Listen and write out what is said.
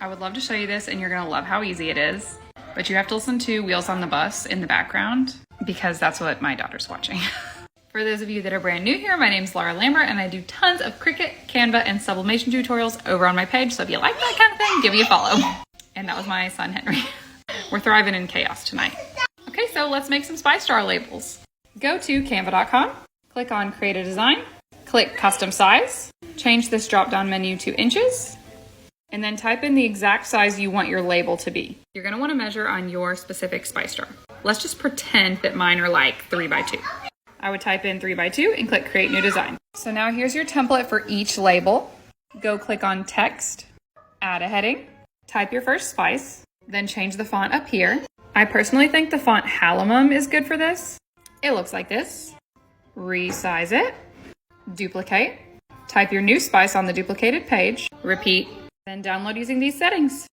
I would love to show you this and you're gonna love how easy it is, but you have to listen to Wheels on the Bus in the background because that's what my daughter's watching. For those of you that are brand new here, my name's Laura Lambert and I do tons of Cricut, Canva, and sublimation tutorials over on my page. So if you like that kind of thing, give me a follow. And that was my son, Henry. We're thriving in chaos tonight. Okay, so let's make some Spice Jar labels. Go to canva.com, click on Create a Design, click Custom Size, change this drop-down menu to inches, and then type in the exact size you want your label to be. You're gonna wanna measure on your specific Spice Jar. Let's just pretend that mine are like 3x2. I would type in 3x2 and click Create New Design. So now here's your template for each label. Go click on Text, add a heading, type your first spice, then change the font up here. I personally think the font Hallamum is good for this. It looks like this. Resize it, duplicate, type your new spice on the duplicated page, repeat, then download using these settings.